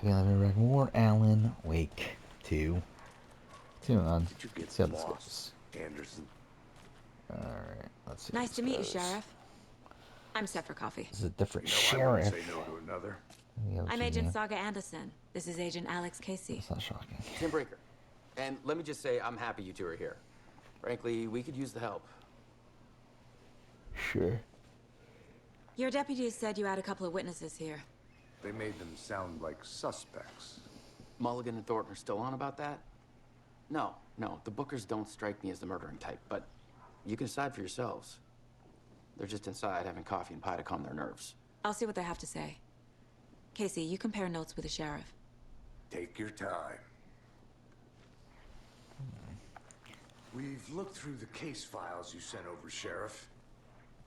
We have more Alan Wake 2. Tune on. Did you get See how this lost, goes. Anderson? Alright, let's see how Nice this to meet you, goes. Sheriff. I'm set for coffee. This is a different You know I won't sheriff. say no to another. I'm Agent Saga Anderson. This is Agent Alex Casey. That's not shocking. Tim Breaker. And let me just say, I'm happy you two are here. Frankly, we could use the help. Sure. Your deputies said you had a couple of witnesses here. They made them sound like suspects. Mulligan and Thornton are still on about that? No, the Bookers don't strike me as the murdering type, but you can decide for yourselves. They're just inside having coffee and pie to calm their nerves. I'll see what they have to say. Casey, you compare notes with the sheriff. Take your time. We've looked through the case files you sent over, Sheriff.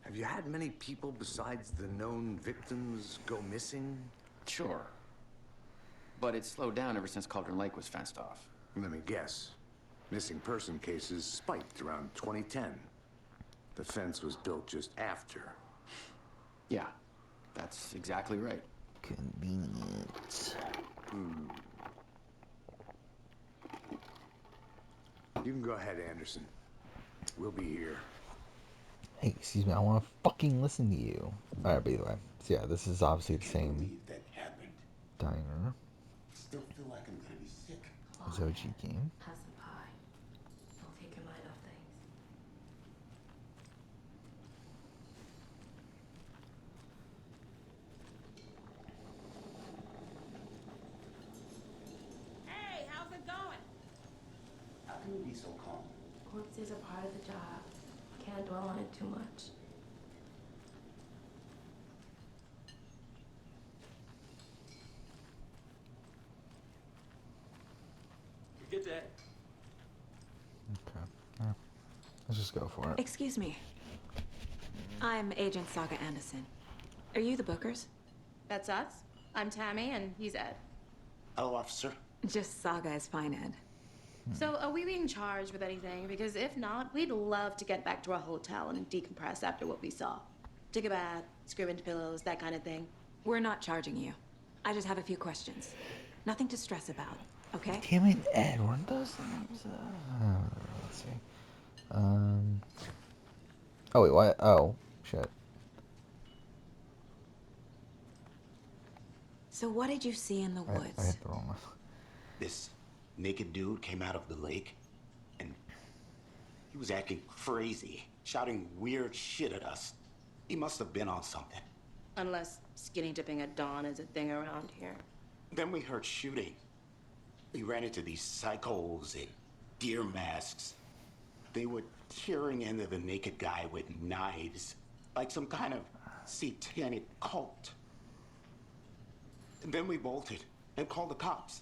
Have you had many people besides the known victims go missing? Sure. But it's slowed down ever since Cauldron Lake was fenced off. Let me guess. Missing person cases spiked around 2010. The fence was built just after. Yeah, that's exactly right. Convenient. You can go ahead, Anderson. We'll be here. Hey, excuse me, I want to fucking listen to you. Alright, by the way. So yeah, this is obviously the same believe that happened. diner Still feel like I'm gonna be sick. as OG game. Have some pie. Don't take your mind off things. Hey, how's it going? How can you be so calm? Corpses are part of the job. Can't dwell on it too much. Good day. Okay. Yeah. Let's just go for it. Excuse me. I'm Agent Saga Anderson. Are you the Bookers? That's us. I'm Tammy, and he's Ed. Hello, officer. Just Saga is fine, Ed. So, are we being charged with anything? Because if not, we'd love to get back to our hotel and decompress after what we saw. Take a bath, scream into pillows, that kind of thing. We're not charging you. I just have a few questions. Nothing to stress about, okay? Damn it, Ed, weren't those names? Let's see. Oh, wait, what? Oh, shit. So what did you see in the I woods? hit the wrong one. This naked dude came out of the lake, and he was acting crazy, shouting weird shit at us. He must have been on something. Unless skinny dipping at dawn is a thing around here. Then we heard shooting. We ran into these psychos in deer masks. They were tearing into the naked guy with knives, like some kind of satanic cult. And then we bolted and called the cops.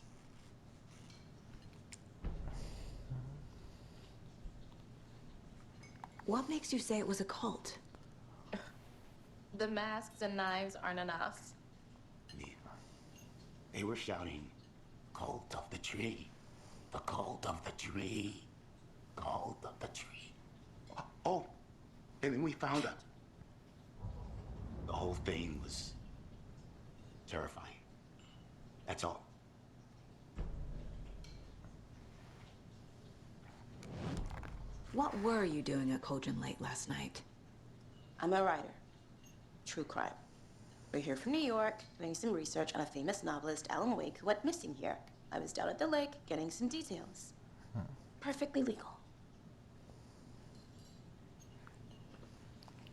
What makes you say it was a cult? The masks and knives aren't enough. They were shouting, "Cult of the tree, the cult of the tree, cult of the tree." Oh, and then we found out. The whole thing was terrifying. That's all. What were you doing at Cauldron Lake last night? I'm a writer. True crime. We're here from New York, doing some research on a famous novelist, Alan Wake, who went missing here. I was down at the lake, getting some details. Perfectly legal.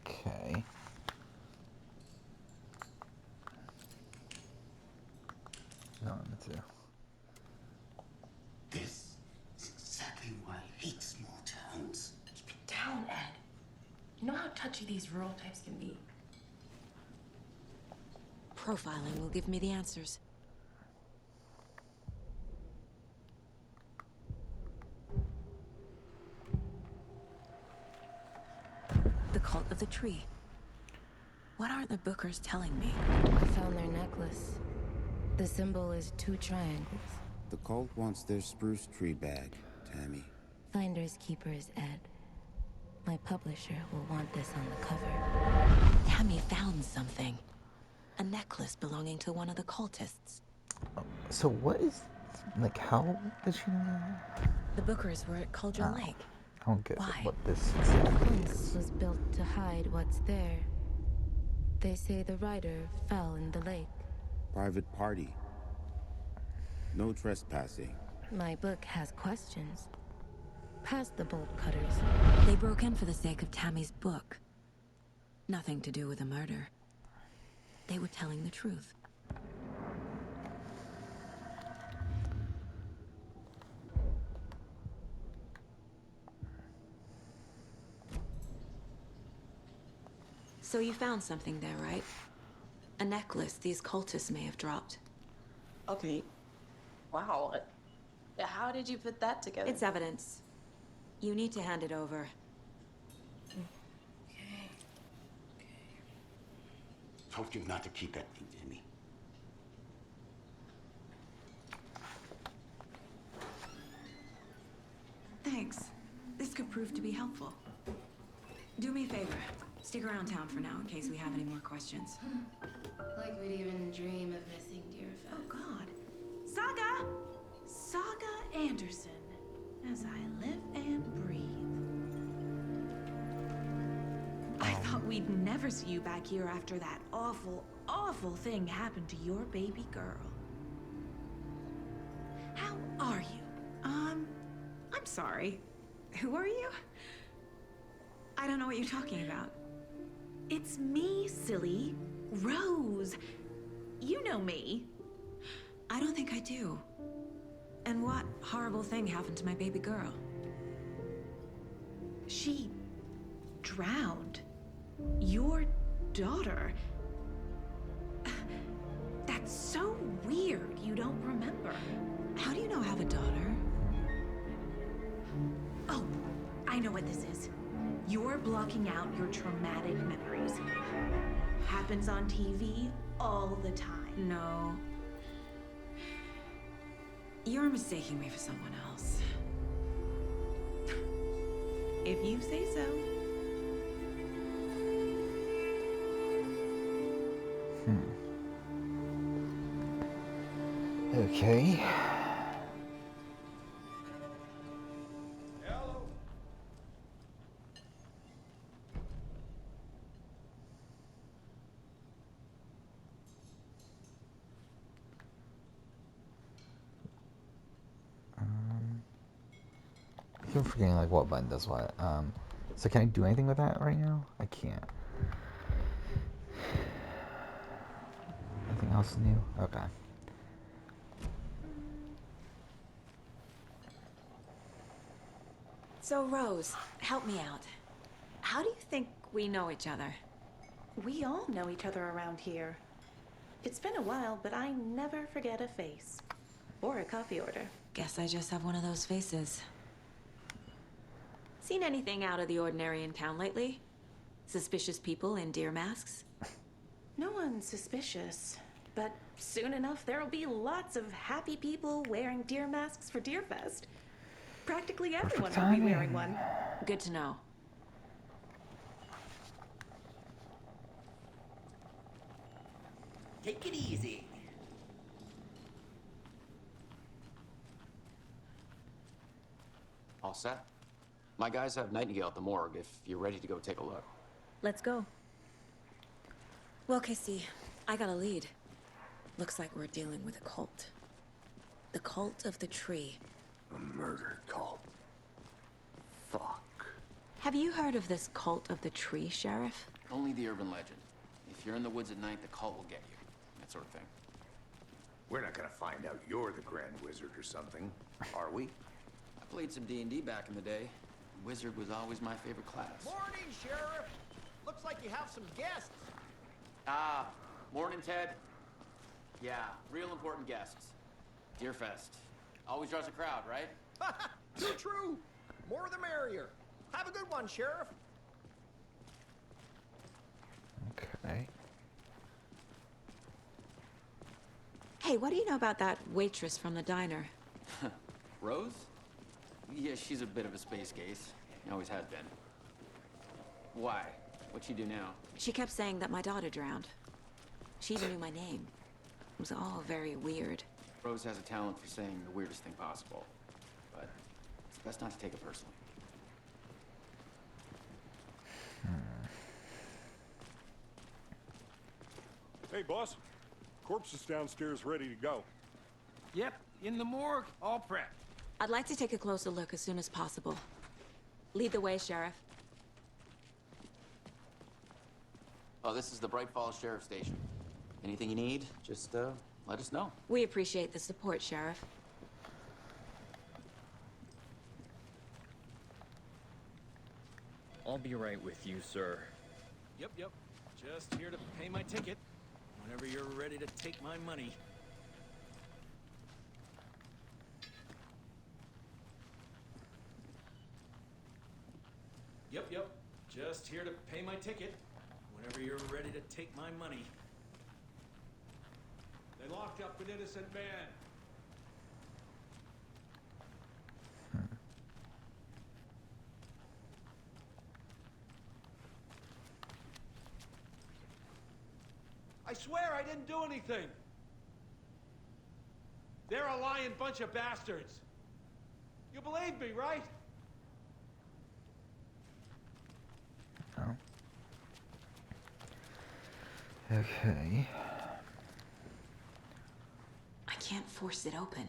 Okay. No, that's it. This is exactly why I hate small towns. Keep it down, Ed. You know how touchy these rural types can be. Profiling will give me the answers. The cult of the tree. What aren't the Bookers telling me? I found their necklace. The symbol is 2 triangles. The cult wants their spruce tree bag, Tammy. Finders keepers, Ed. My publisher will want this on the cover. Tammy found something. A necklace belonging to one of the cultists. So what is, like, how did she know that? The Bookers were at Cauldron Lake. I don't get Why? what this Once was built to hide what's there. They say the rider fell in the lake. Private party. No trespassing. My book has questions. Past the bolt cutters. They broke in for the sake of Tammy's book. Nothing to do with a murder. They were telling the truth. So you found something there, right? A necklace these cultists may have dropped. Okay. Wow. How did you put that together? It's evidence. You need to hand it over. Told you not to keep that thing to me. Thanks. This could prove to be helpful. Do me a favor. Stick around town for now in case we have any more questions. Like we'd even dream of missing Deerfest. Oh, God. Saga! Saga Anderson. As I live and breathe. I thought we'd never see you back here after that awful, awful thing happened to your baby girl. How are you? I'm sorry. Who are you? I don't know what you're talking about. It's me, silly. Rose. You know me. I don't think I do. And what horrible thing happened to my baby girl? She drowned. Your daughter. That's so weird you don't remember. How do you know I have a daughter? Oh, I know what this is. You're blocking out your traumatic memories. Happens on TV all the time. No. You're mistaking me for someone else. If you say so. Okay. I keep forgetting like what button does what. So can I do anything with that right now? I can't. Nothing else new? Okay. So, Rose, help me out. How do you think we know each other? We all know each other around here. It's been a while, but I never forget a face. Or a coffee order. Guess I just have one of those faces. Seen anything out of the ordinary in town lately? Suspicious people in deer masks? No one's suspicious. But soon enough, there'll be lots of happy people wearing deer masks for Deerfest. Practically everyone will be wearing one. Good to know. Take it easy. All set? My guys have Nightingale at the morgue if you're ready to go take a look. Let's go. Well, Casey, I got a lead. Looks like we're dealing with a cult. The cult of the tree. A murder cult. Fuck. Have you heard of this cult of the tree, Sheriff? Only the urban legend. If you're in the woods at night, the cult will get you. That sort of thing. We're not gonna find out you're the Grand Wizard or something, are we? I played some D&D back in the day. Wizard was always my favorite class. Morning, Sheriff. Looks like you have some guests. Ah, morning, Ted. Yeah, real important guests. Deerfest. Always draws a crowd, right? Too true. More the merrier. Have a good one, Sheriff. Okay. Hey, what do you know about that waitress from the diner? Rose? Yeah, she's a bit of a space case. Always has been. Why? What'd she do now? She kept saying that my daughter drowned. She even knew my name. It was all very weird. Rose has a talent for saying the weirdest thing possible, but it's best not to take it personally. Hey, boss. Corpse is downstairs ready to go. Yep, in the morgue, all prepped. I'd like to take a closer look as soon as possible. Lead the way, Sheriff. Oh, this is the Bright Falls Sheriff Station. Anything you need, just let us know. We appreciate the support, Sheriff. I'll be right with you, sir. Yep. Just here to pay my ticket. Whenever you're ready to take my money. Yep. Just here to pay my ticket. Whenever you're ready to take my money. They locked up an innocent man. I swear I didn't do anything. They're a lying bunch of bastards. You believe me, right? No. Okay. I can't force it open.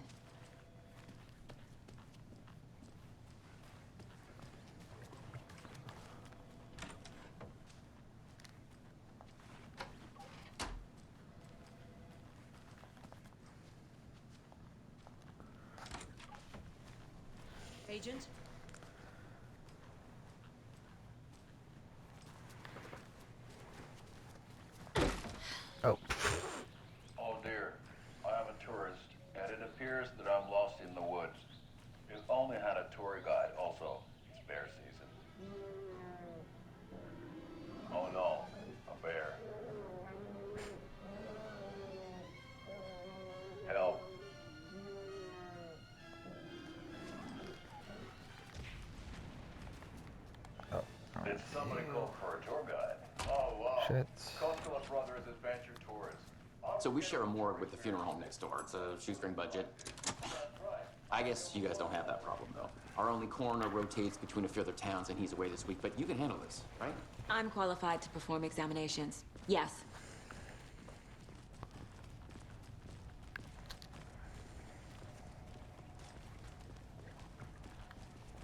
Agent? Oh. Oh dear, I am a tourist, and it appears that I'm lost in the woods. We've only had a tour guide, also, it's bear season. Oh no, a bear. Help. Oh. Did somebody call for a tour guide? Oh wow. Shit. Costello Brothers Adventure Tours. So we share a morgue with the funeral home next door. It's a shoestring budget. I guess you guys don't have that problem, though. Our only coroner rotates between a few other towns, and he's away this week, but you can handle this, right? I'm qualified to perform examinations. Yes.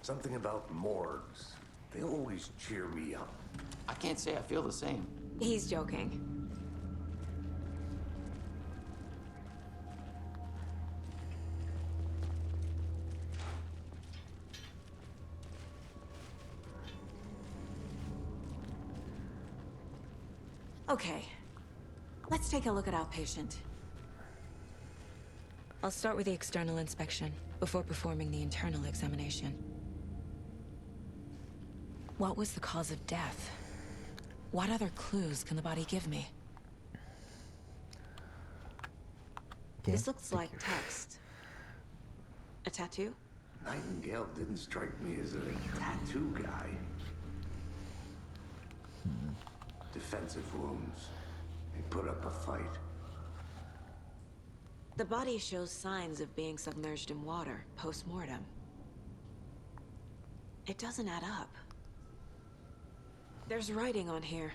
Something about morgues. They always cheer me up. I can't say I feel the same. He's joking. Okay. Let's take a look at our patient. I'll start with the external inspection before performing the internal examination. What was the cause of death? What other clues can the body give me? This looks like text. A tattoo? Nightingale didn't strike me as a tattoo guy. Defensive wounds. He put up a fight. The body shows signs of being submerged in water post-mortem. It doesn't add up. There's writing on here.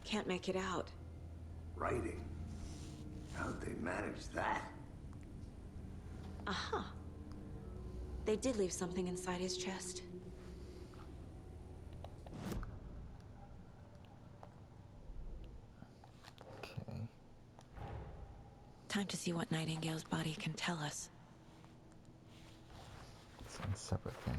Can't make it out. Writing? How'd they manage that? Uh-huh. They did leave something inside his chest. Okay. Time to see what Nightingale's body can tell us. It's a separate thing.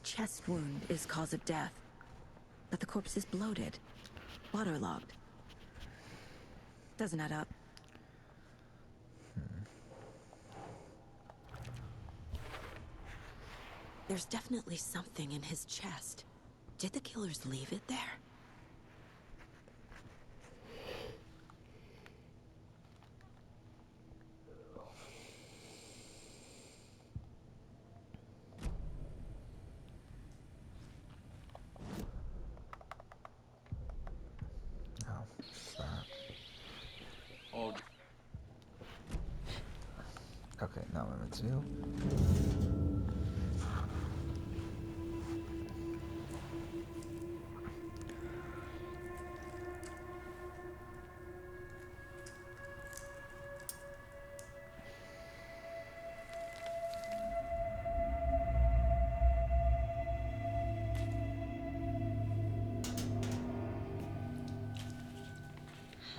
Chest wound is cause of death, but the corpse is bloated, waterlogged. Doesn't add up. There's definitely something in his chest. Did the killers leave it there? No, it's that. Oh. Okay, now I'm two.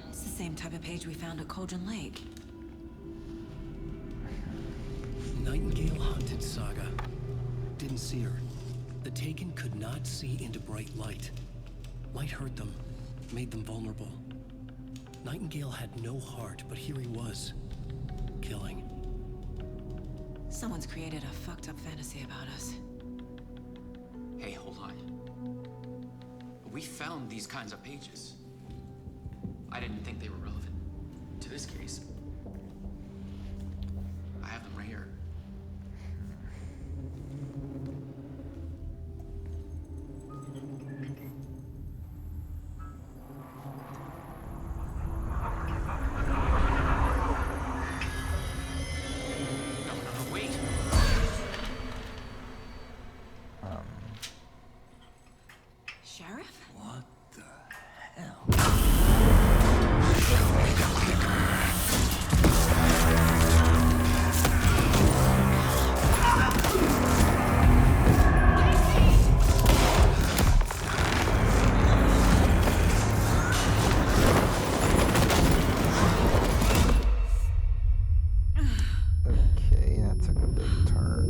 It's the same type of page we found at Cauldron Lake. Nightingale hunted Saga. Didn't see her. The Taken could not see into bright light. Light hurt them, made them vulnerable. Nightingale had no heart, but here he was, killing. Someone's created a fucked up fantasy about us. Hey, hold on. We found these kinds of pages. I didn't think they were relevant to this case. I have them right here. No, wait. Sheriff? What the hell? Okay, that took a big turn.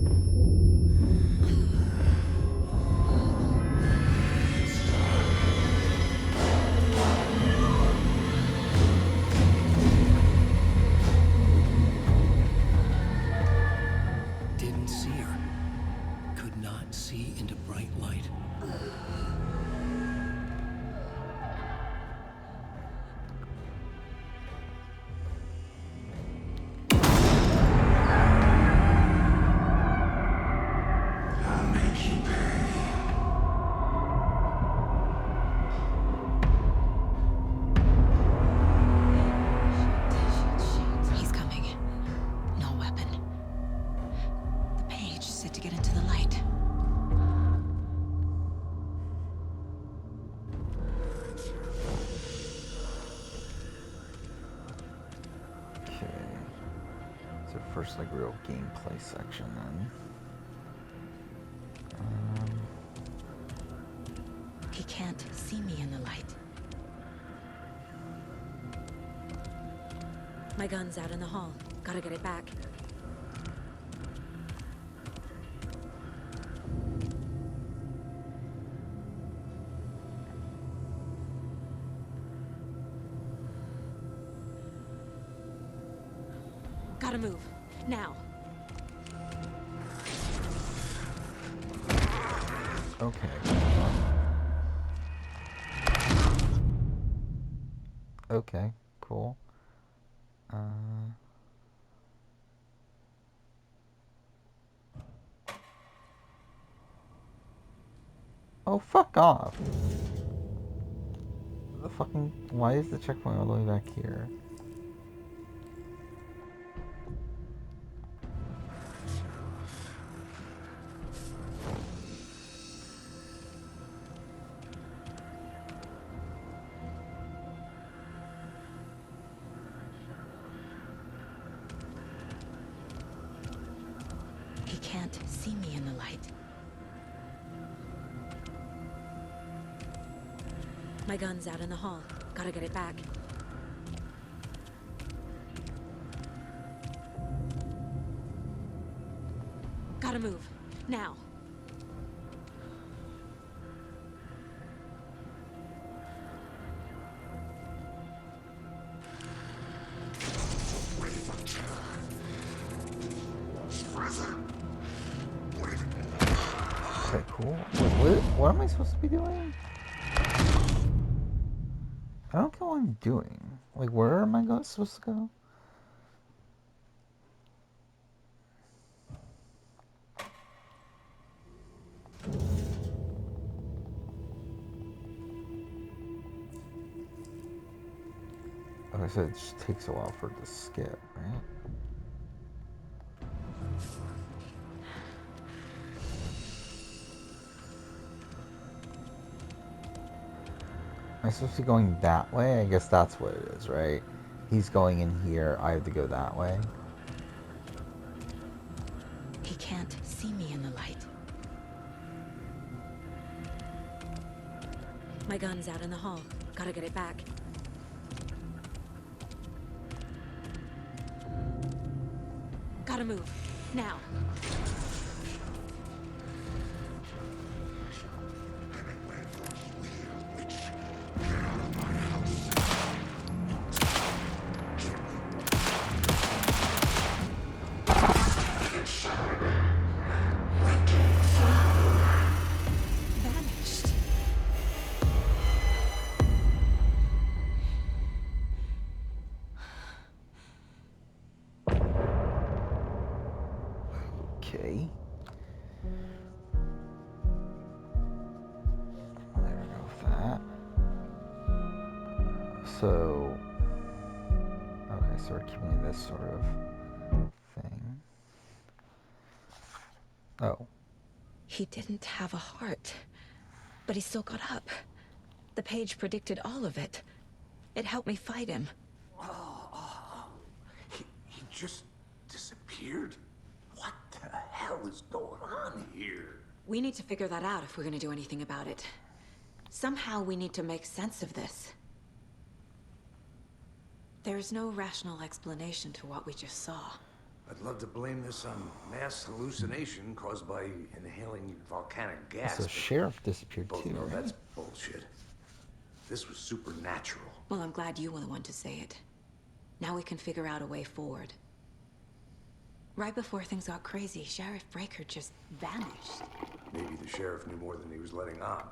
Didn't see her. Could not see into bright light. He's coming. No weapon. The page said to get into the light. Okay. So first, like, real gameplay section then. He can't see me in the light. My gun's out in the hall. Gotta get it back. Gotta move. Now. Okay. Okay, cool. Oh, fuck off. The fucking... Why is the checkpoint all the way back here? He can't see me in the light. My gun's out in the hall. Gotta get it back. Gotta move. Now. just like, cool. What am I supposed to be doing? I don't know what I'm doing. Like, where am I supposed to go? Like I said, it just takes a while for it to skip, right? Am I supposed to be going that way? I guess that's what it is, right? He's going in here, I have to go that way. He can't see me in the light. My gun's out in the hall. Gotta get it back. Gotta move. Now. Vanished. Okay. There we go with that. So, okay, so we're keeping this sort of thing. Oh. He didn't have a heart, but he still got up. The page predicted all of it. It helped me fight him. He just disappeared? What the hell is going on here? We need to figure that out if we're gonna do anything about it. Somehow we need to make sense of this. There's no rational explanation to what we just saw. I'd love to blame this on mass hallucination caused by inhaling volcanic gas. So the sheriff disappeared both too, know right? that's bullshit. This was supernatural. Well, I'm glad you were the one to say it. Now we can figure out a way forward. Right before things got crazy, Sheriff Breaker just vanished. Maybe the sheriff knew more than he was letting on.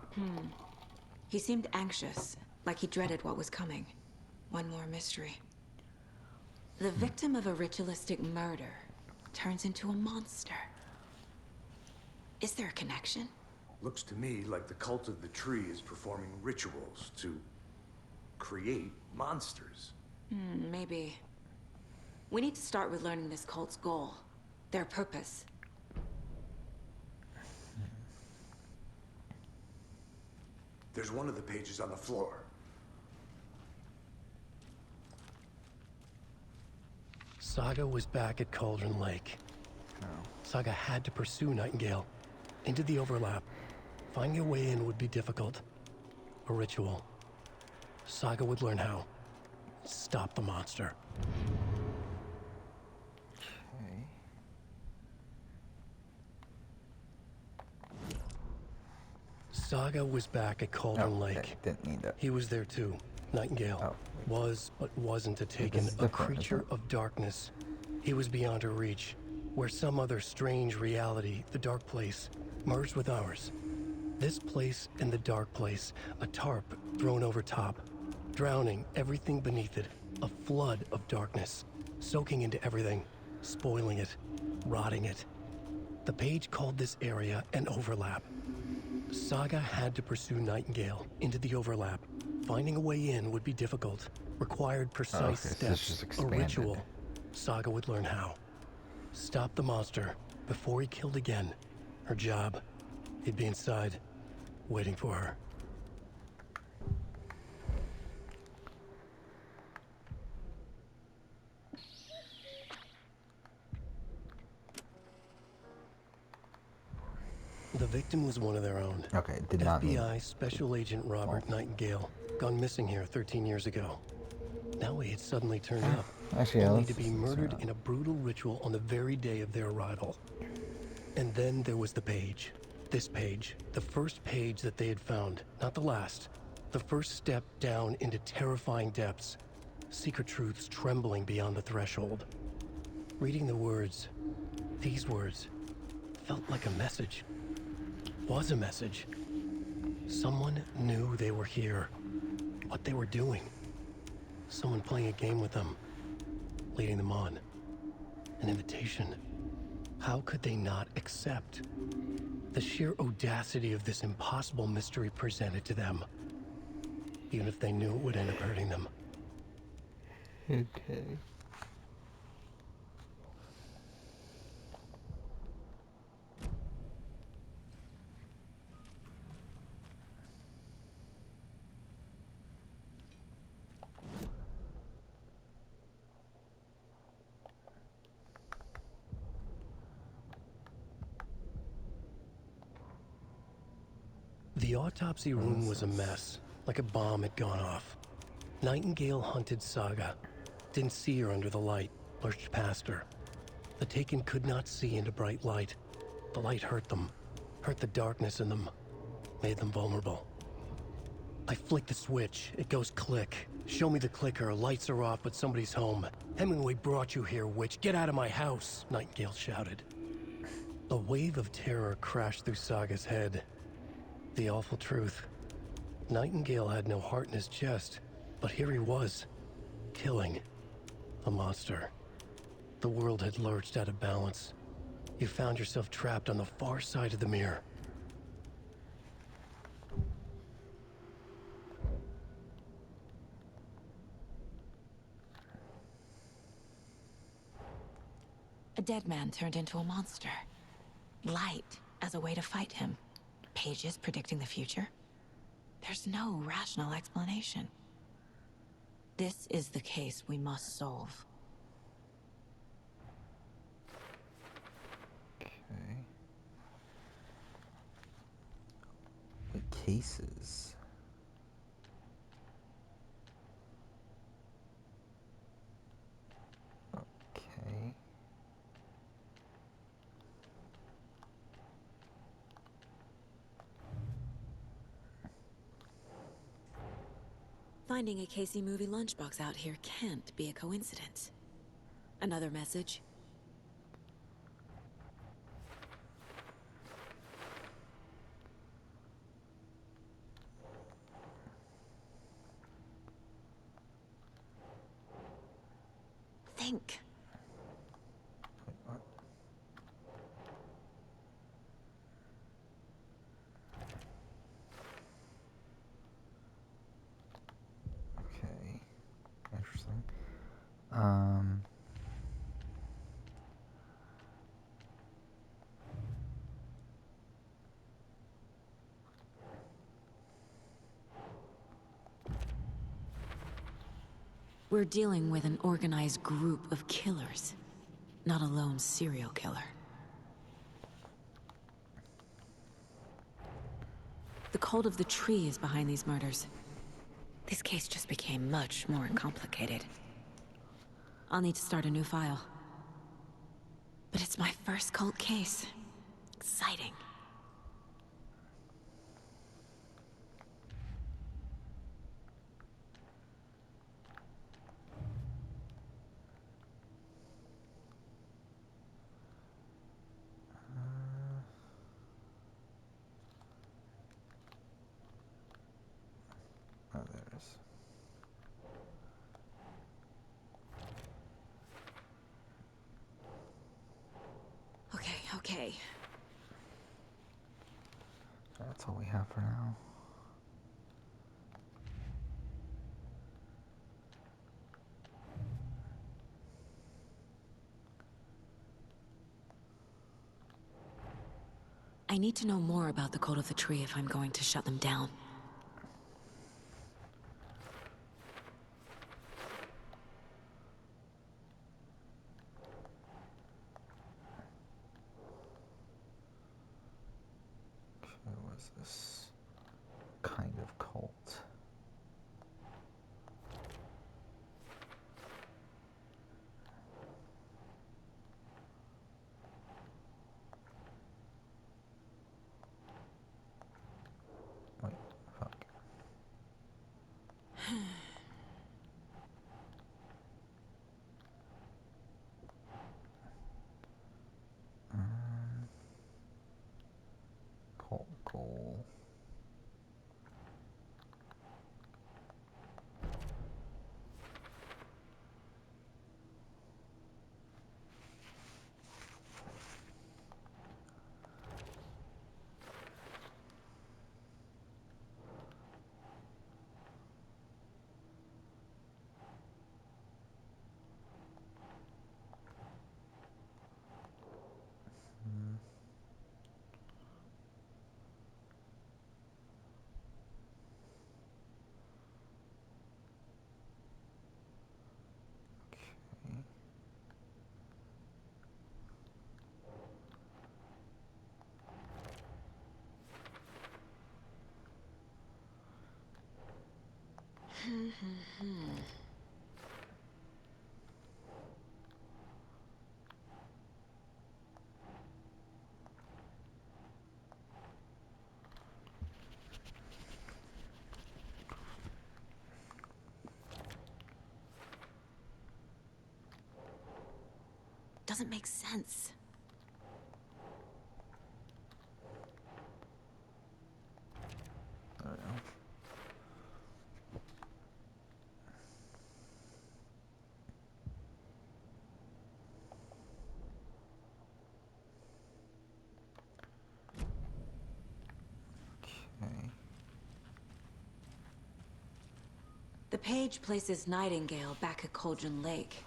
He seemed anxious, like he dreaded what was coming. One more mystery. The victim of a ritualistic murder turns into a monster. Is there a connection? Looks to me like the cult of the tree is performing rituals to create monsters. Maybe. We need to start with learning this cult's goal, their purpose. There's one of the pages on the floor. Saga was back at Cauldron Lake. Saga had to pursue Nightingale into the overlap. Finding a way in would be difficult. A ritual. Saga would learn how. Stop the monster. Okay. Saga was back at Cauldron Lake. Didn't need that. He was there too. Nightingale was, but wasn't a Taken, This is a different, isn't creature it? of darkness. He was beyond her reach, where some other strange reality, the dark place, merged with ours. This place and the dark place, a tarp thrown over top, drowning everything beneath it, a flood of darkness, soaking into everything, spoiling it, rotting it. The page called this area an overlap. Saga had to pursue Nightingale into the overlap. Finding a way in would be difficult, required precise Okay, so this steps, just a expanded. ritual. Saga would learn how. Stop the monster before he killed again. Her job. He'd be inside, waiting for her. The victim was one of their own. Okay, did not need. FBI Special Agent Robert Nightingale, gone missing here 13 years ago. Now he had suddenly turned up, Actually, yeah, only let's to be just- murdered in a brutal ritual on the very day of their arrival. And then there was the page. This page, the first page that they had found, not the last. The first step down into terrifying depths. Secret truths trembling beyond the threshold. Reading the words, these words, felt like a message. was a message. Someone knew they were here, what they were doing. Someone playing a game with them, leading them on. An invitation. How could they not accept? The sheer audacity of this impossible mystery presented to them. Even if they knew it would end up hurting them. Okay. The autopsy room was a mess, like a bomb had gone off. Nightingale hunted Saga. Didn't see her under the light, lurched past her. The Taken could not see into bright light. The light hurt them, hurt the darkness in them, made them vulnerable. I flick the switch, it goes click. Show me the clicker, lights are off, but somebody's home. Hemingway brought you here, witch. Get out of my house, Nightingale shouted. A wave of terror crashed through Saga's head. The awful truth. Nightingale had no heart in his chest, but here he was, killing a monster. The world had lurched out of balance. You found yourself trapped on the far side of the mirror. A dead man turned into a monster. Light as a way to fight him. Pages predicting the future? There's no rational explanation. This is the case we must solve. Okay. What cases? Okay. Finding a Casey movie lunchbox out here can't be a coincidence. Another message? Think. Wait, what? Okay. Interesting. We're dealing with an organized group of killers, not a lone serial killer. The cult of the tree is behind these murders. This case just became much more complicated. I'll need to start a new file. But it's my first cult case. Exciting. Oh, there it is. Okay. That's all we have for now. I need to know more about the cult of the tree if I'm going to shut them down. Okay, what is this kind of cult? Wait, fuck. Cult. Doesn't make sense. There we go. Okay. The page places Nightingale back at Cauldron Lake.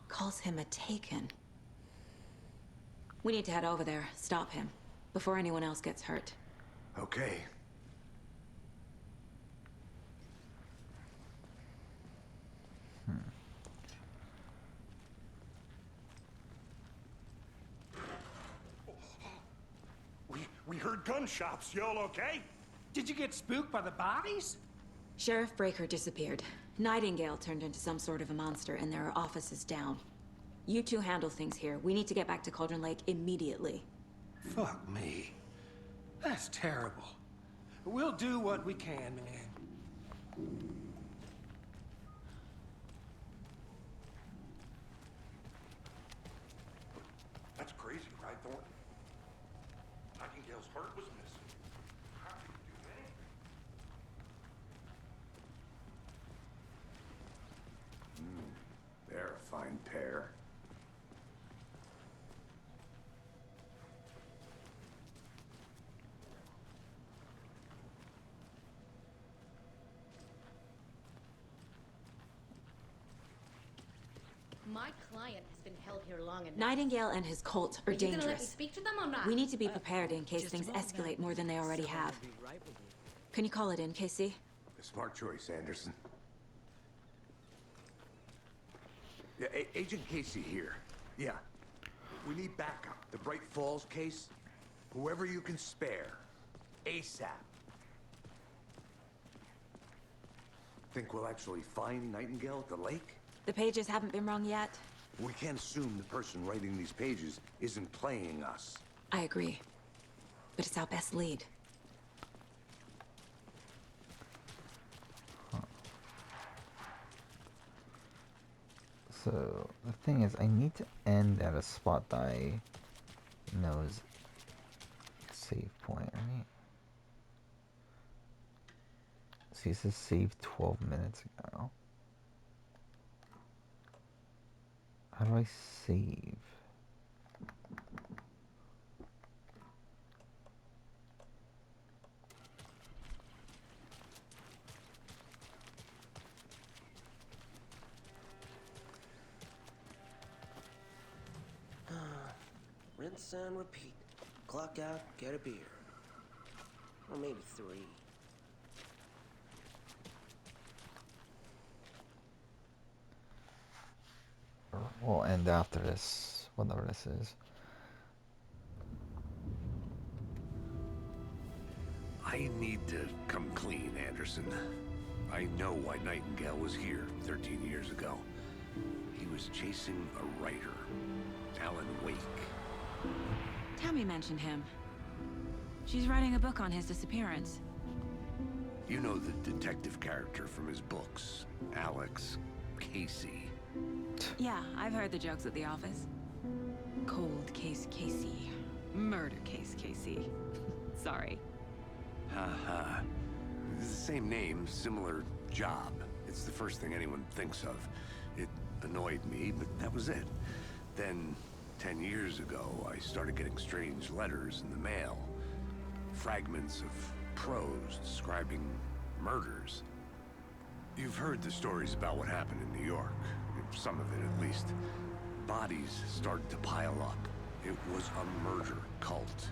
Calls him a Taken. We need to head over there, stop him, before anyone else gets hurt. Okay. We heard gunshots. Y'all okay? Did you get spooked by the bodies? Sheriff Breaker disappeared. Nightingale turned into some sort of a monster, and there are offices down. You two handle things here. We need to get back to Cauldron Lake immediately. Fuck me. That's terrible. We'll do what we can, man. That's crazy, right, Thornton? Nightingale's heart was missing. How could you do that? They're a fine pair. My client has been held here long enough. Nightingale and his cult are you gonna let me dangerous. speak to them or not? We need to be prepared in case things escalate more than they already have. Can you call it in, Casey? A smart choice, Anderson. Yeah, Agent Casey here. Yeah. We need backup. The Bright Falls case. Whoever you can spare. ASAP. Think we'll actually find Nightingale at the lake? The pages haven't been rung yet. We can't assume the person writing these pages isn't playing us. I agree. But it's our best lead. So the thing is, I need to end at a spot that I know is a save point, right? See, it says save 12 minutes ago. How do I save? Rinse and repeat. Clock out, get a beer. Or maybe 3. We'll end after this, whatever this is. I need to come clean, Anderson. I know why Nightingale was here 13 years ago. He was chasing a writer, Alan Wake. Tammy mentioned him. She's writing a book on his disappearance. You know the detective character from his books, Alex Casey. Yeah, I've heard the jokes at the office. Cold case Casey. Murder case Casey. Sorry. Ha. It's the same name, similar job. It's the first thing anyone thinks of. It annoyed me, but that was it. Then, 10 years ago, I started getting strange letters in the mail. Fragments of prose describing murders. You've heard the stories about what happened in New York. Some of it, at least. Bodies started to pile up. It was a murder cult.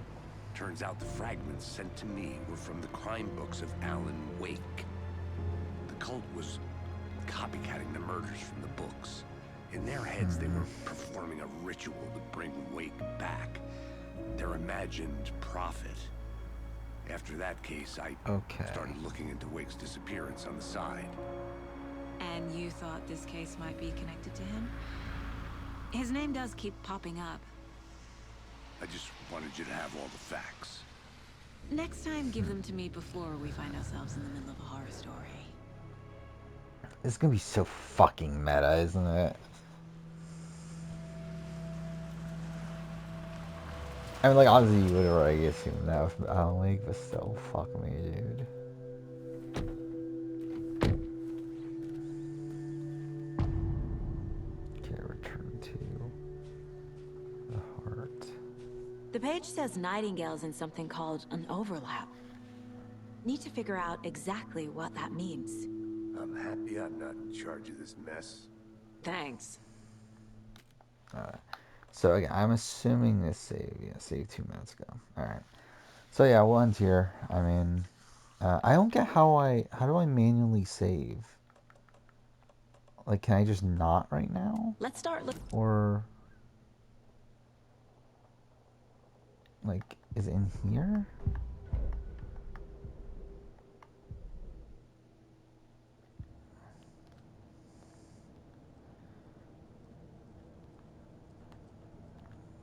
Turns out the fragments sent to me were from the crime books of Alan Wake. The cult was copycatting the murders from the books. In their heads, they were performing a ritual to bring Wake back. Their imagined prophet. After that case, I started looking into Wake's disappearance on the side. And you thought this case might be connected to him? His name does keep popping up. I just wanted you to have all the facts. Next time, give them to me before we find ourselves in the middle of a horror story. It's gonna be so fucking meta, isn't it? I mean, like, honestly, you would have already assumed that from Alan Wake, but still, fuck me, dude. Okay, return to the heart. The page says Nightingale's in something called an overlap. Need to figure out exactly what that means. I'm happy I'm not in charge of this mess. Thanks. So again, I'm assuming this saved 2 minutes ago. Alright. So yeah, we'll end here. I mean, I don't get how do I manually save? Like, can I just not right now? Let's start Or, like, is it in here?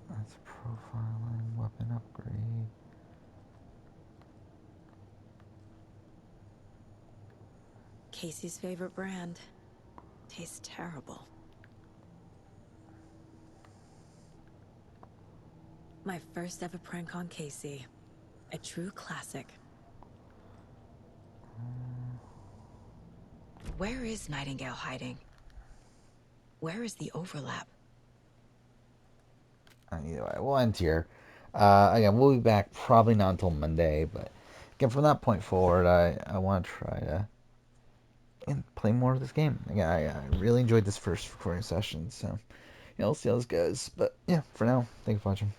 That's profiling, weapon upgrade. Casey's favorite brand. Tastes terrible. My first ever prank on Casey. A true classic. Where is Nightingale hiding? Where is the overlap? Either way, we'll end here. Again, we'll be back probably not until Monday, but again, from that point forward, I want to try to play more of this game. Again, I really enjoyed this first recording session, so we'll see how this goes. But yeah, for now, thank you for watching.